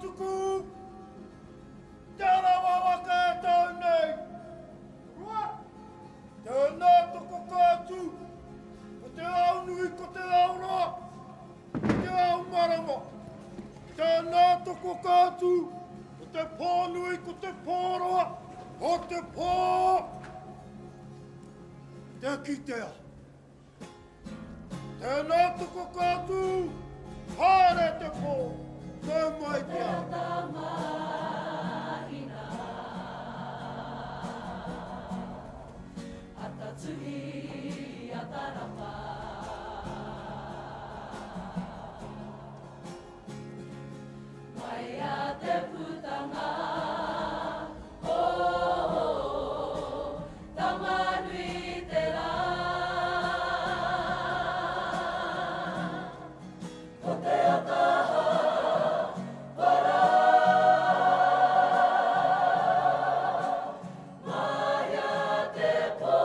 tuku. Te rawa waka e tau nei. Tēnā toko kātu. Ko te au nui, ko te au roa. Ko te au marama. Tēnā toko kātu. Ko te pō nui, ko te pō roa. Ko te pō. Te kitea. Tēnā toko kātu. Haere te pō. Te mai kia. Tuhi atarapa mai a te putanga tamanui te rā ko te ataha para mai a te pō.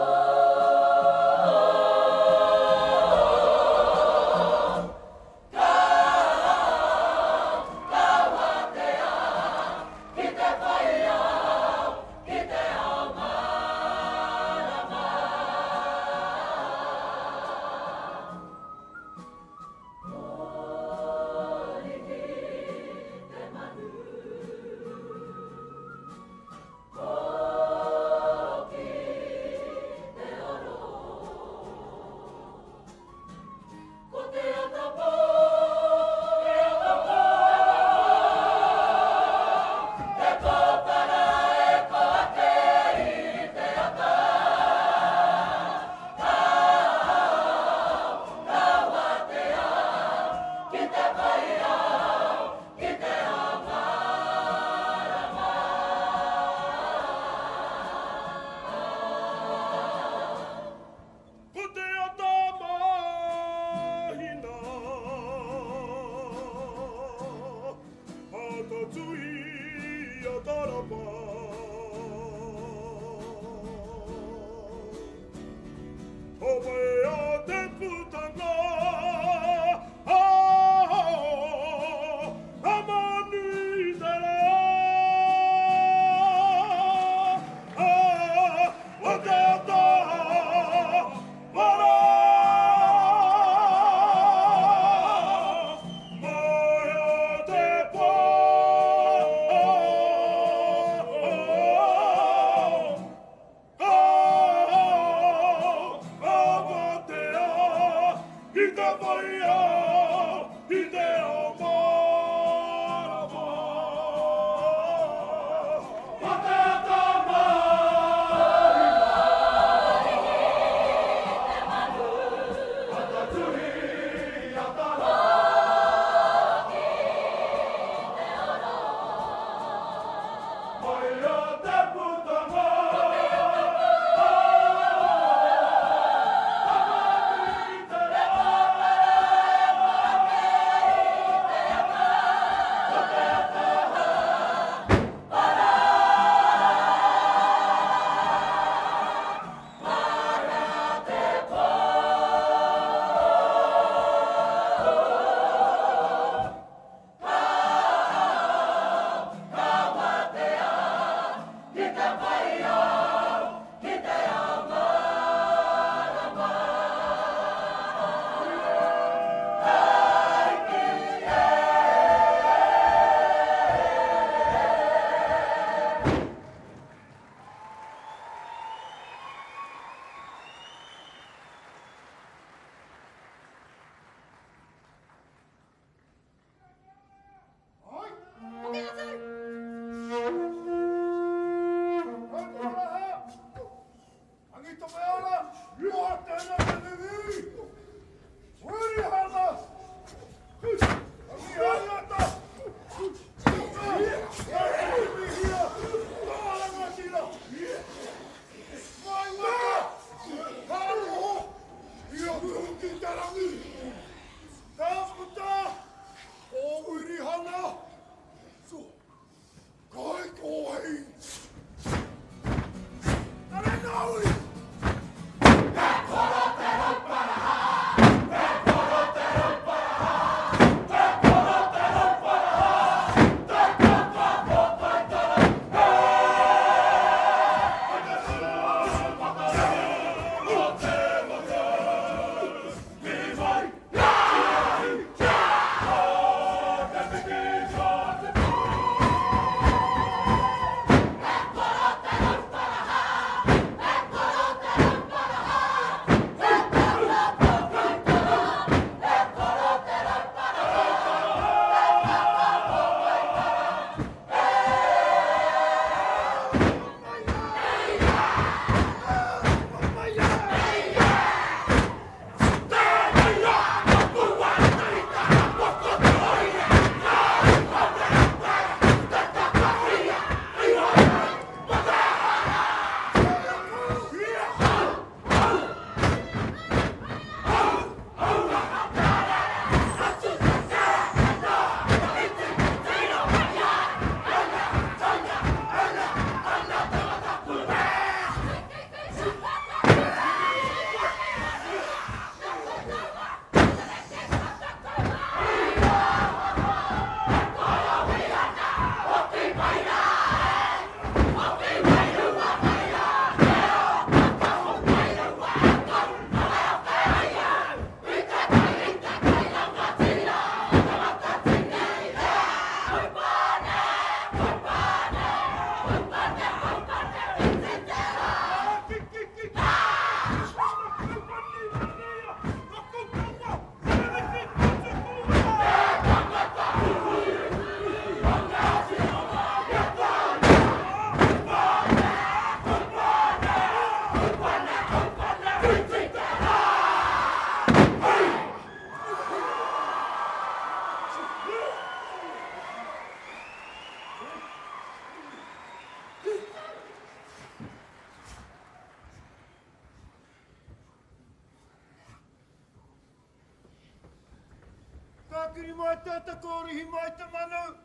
Whakiri mai te atakorihi mai te manu.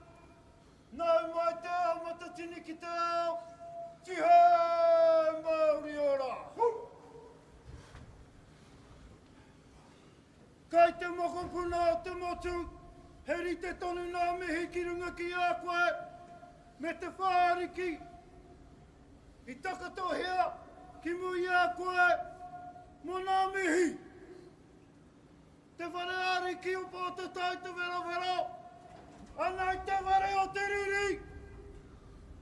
Nau mai te ao matatini ki te ao. Tihau Māori ora. Kai te mokompuna o te motu. Heri te tonu nā mihi ki runga ki a koe. Me te whāriki. I takatohia ki mui a koe. Mo nā mihi. Te whare ari ki upo o te tai te vero. Anai te ware o te riri.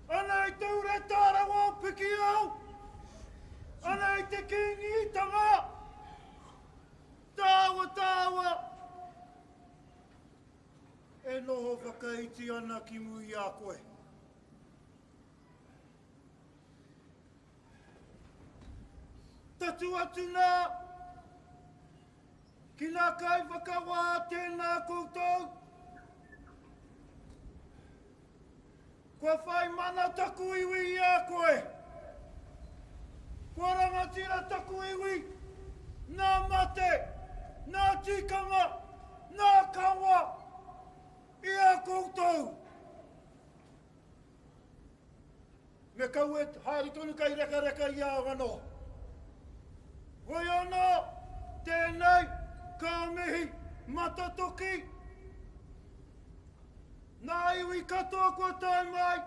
Anai te ure tāra o piki au. Anai te kingi itanga. Tāwa. E noho whakaiti ana ki mui a koe. Tatu atu nā. Ki nā kai whakawā tēnā koutou. Kua whai mana taku iwi a koe. Kua rangatira taku iwi. Nā mate, nā tikanga, nā kawa. I a koutou. Me kau e haere tonu kai reka i a wano. Hoi ana, tēnei, ka mihi, matatoki. Nā iwi katoa kua tai mai.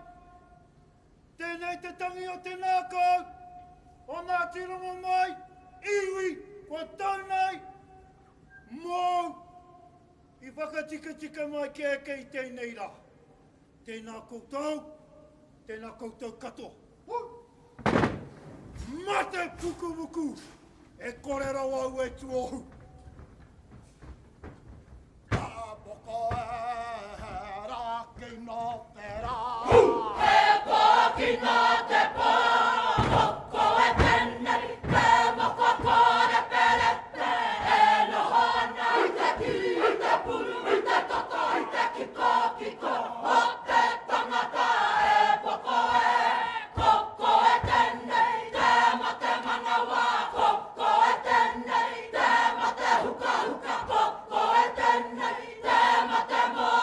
Tēnei te tangi o te nākau. O nā tirongo mai. Iwi kua taunei. Mōu. I whakatika mai kei tēnei rā. Tēnā koutou katoa. Mate puku. E kore rau au e tuohu. Boko e raki no te rā. E poki no te pō, hoko e tenei, te moko kore perete, e noho nei te ki, i te puru, i te toto, i te kiko, o te tangata e poko e tenei, te mate manawa, koko e tenei, te mate huka, koko e tenei, te mate mō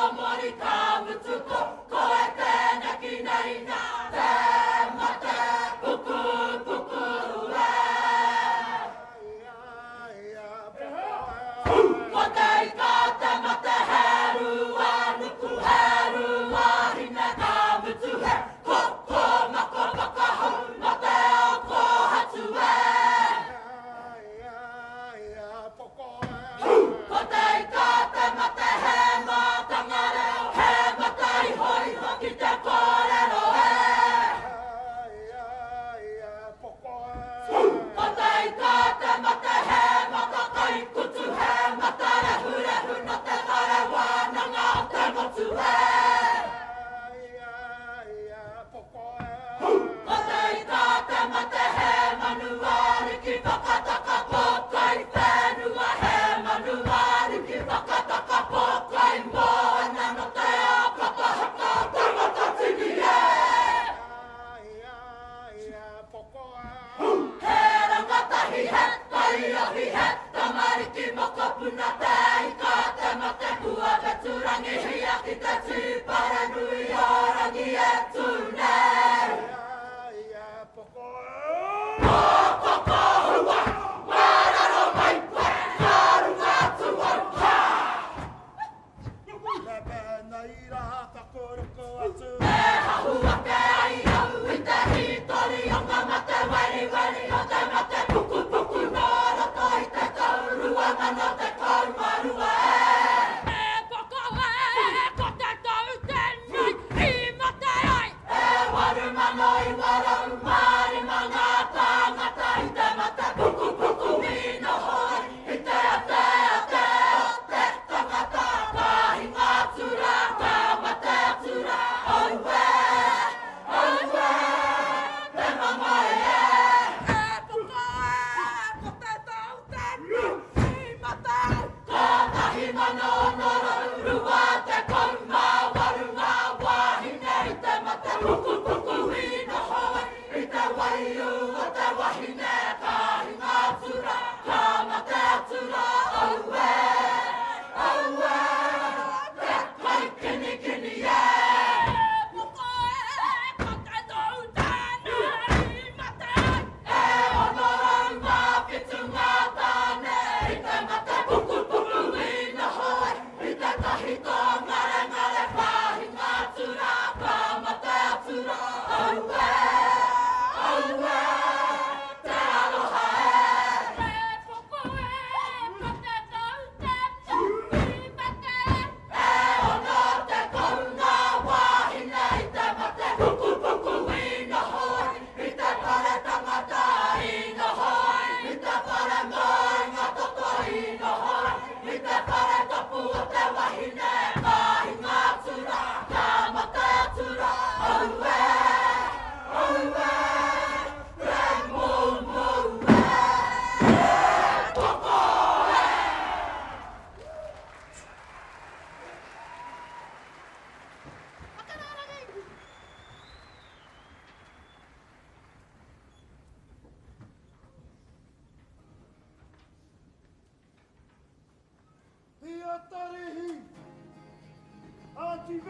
TV.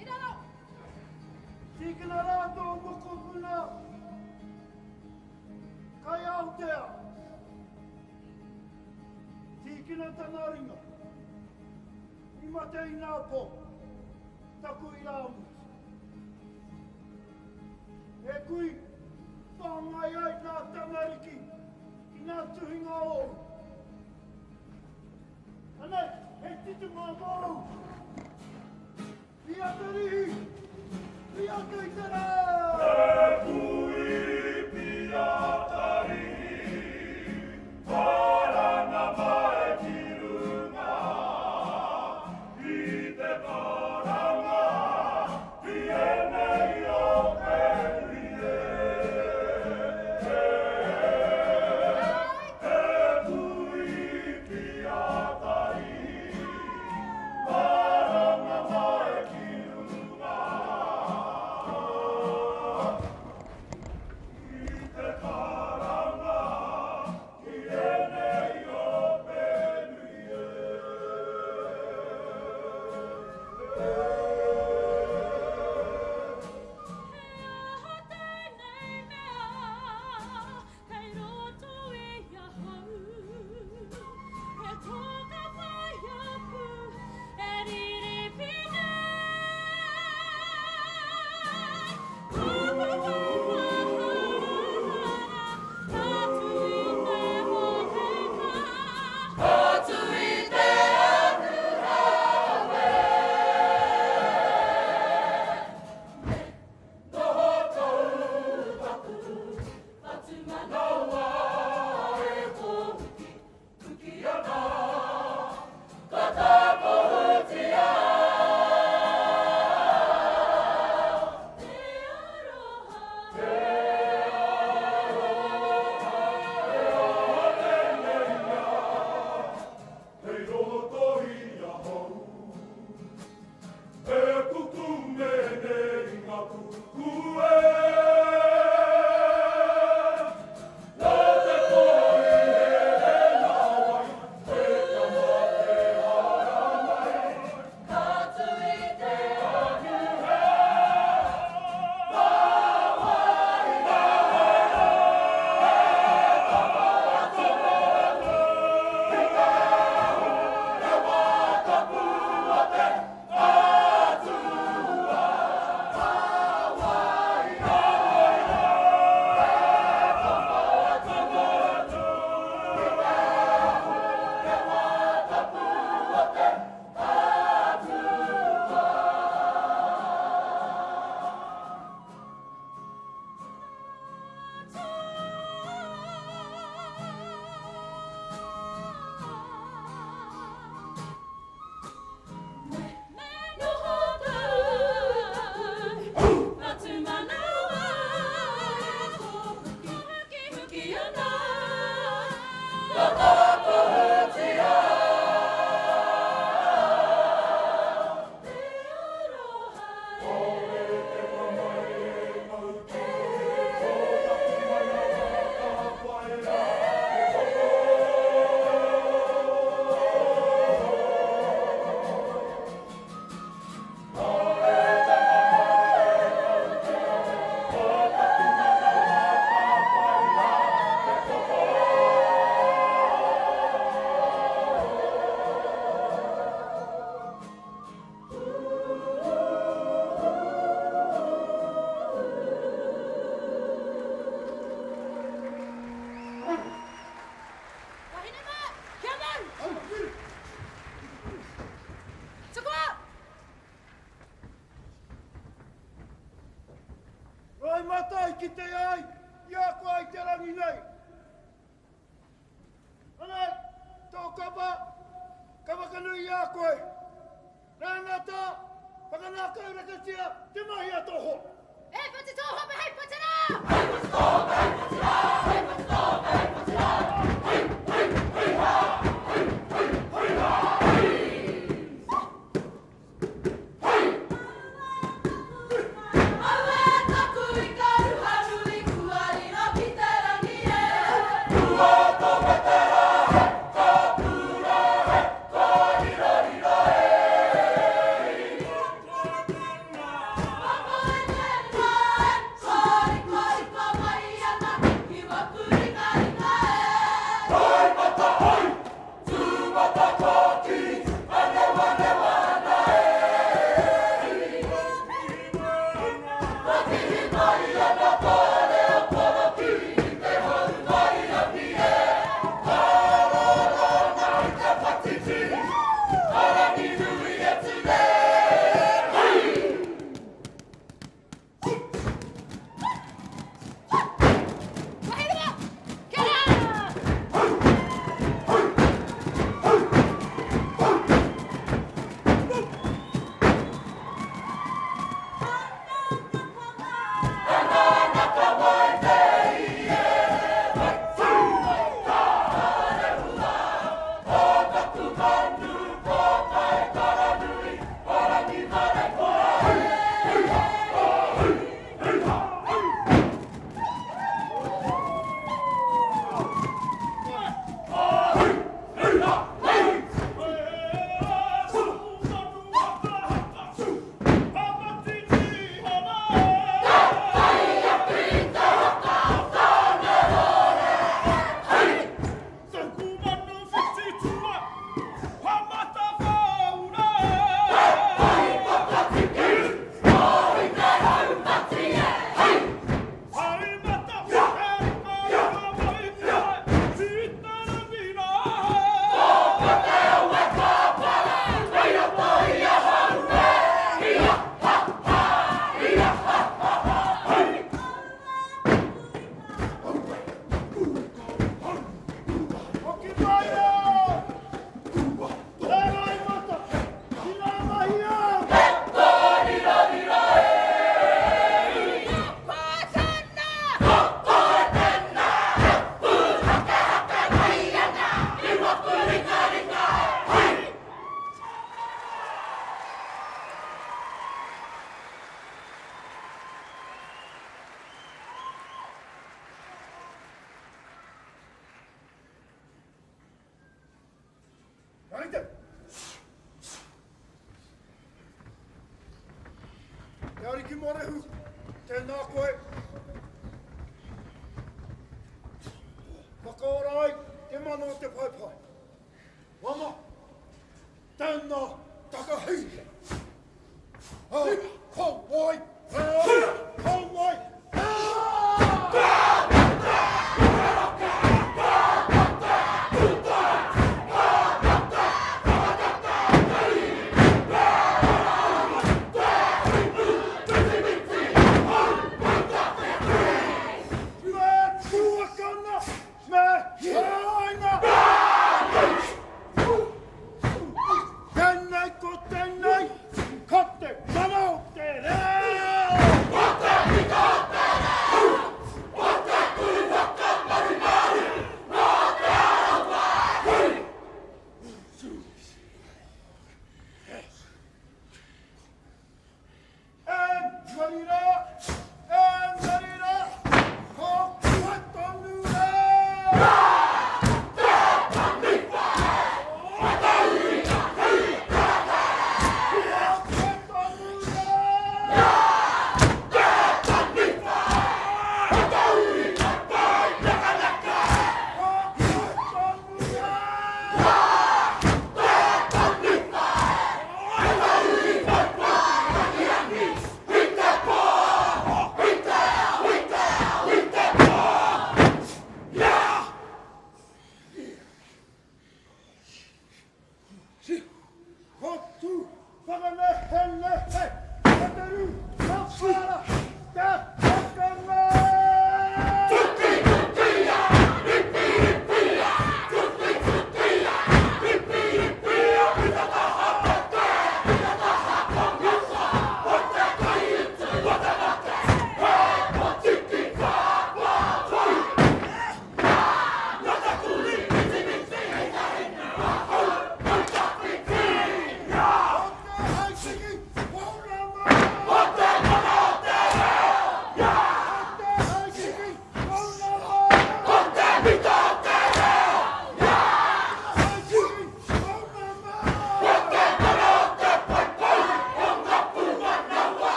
Idaro. Tīkina rātou moko puna. Kai Aotea. Tīkina tanaringa. I matei nāpo. Taku i rāmu. E kui whangai ai nā tamariki. I nā tuhinga o. Anei, hei titu ngā mōu. Pia tarihi. Pia tui tara. E kui pia tarihi. Paranga mai ki runga. I te paranga. I e nei o perie. E kui pia tarihi. Paranga mai ki runga. I te paranga. I e nei o perie. Oi matai ki te ai, ia ko ai te rangi nei. Anei, tō kapa, kapa kanui ia koe. Rāna tā, whakanaka urakatia, te mahi a toho. E pati toho me hei patera! Hey! Haide! Te ariki morehu, tēnā koe. Whakaorai, te mano o te paipai. Wama, tēnā takahei. Kowai, kowai,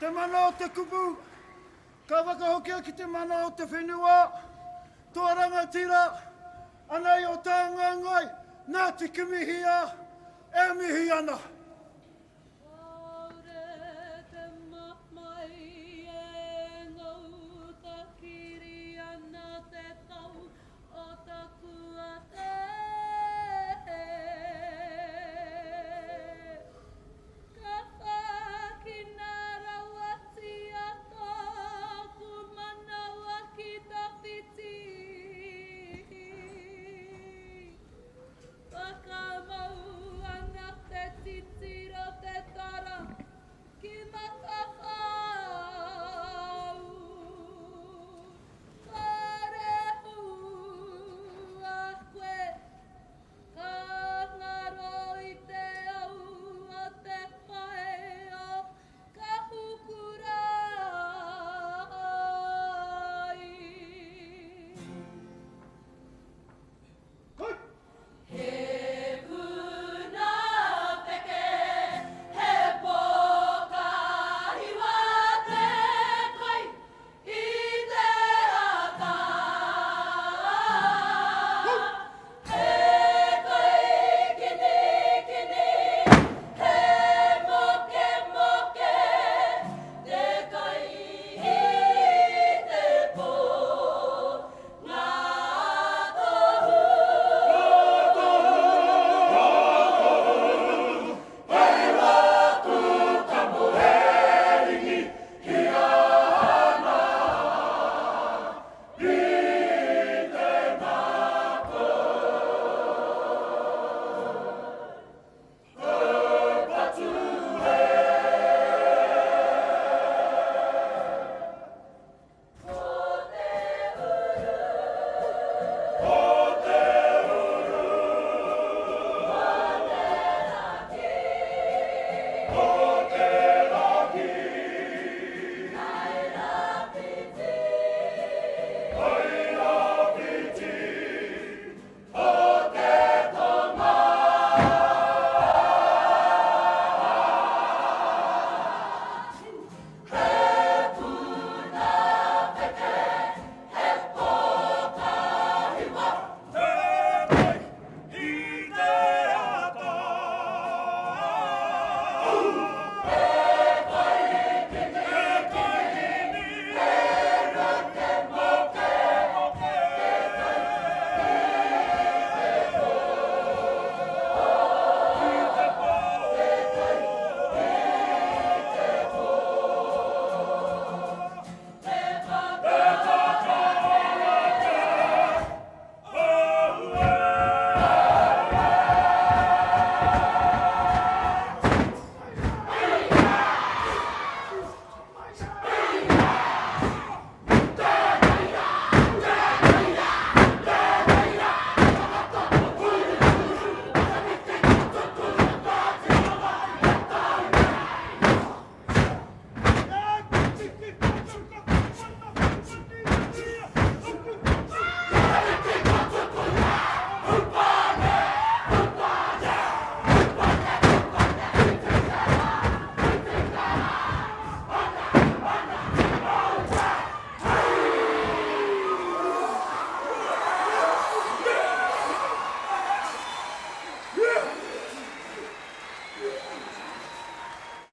Te mana o te kupu, ka wakahokia ki te mana o te whenua, toa rangatira, anai o tā ngai, nā te kimihia, e mihi ana.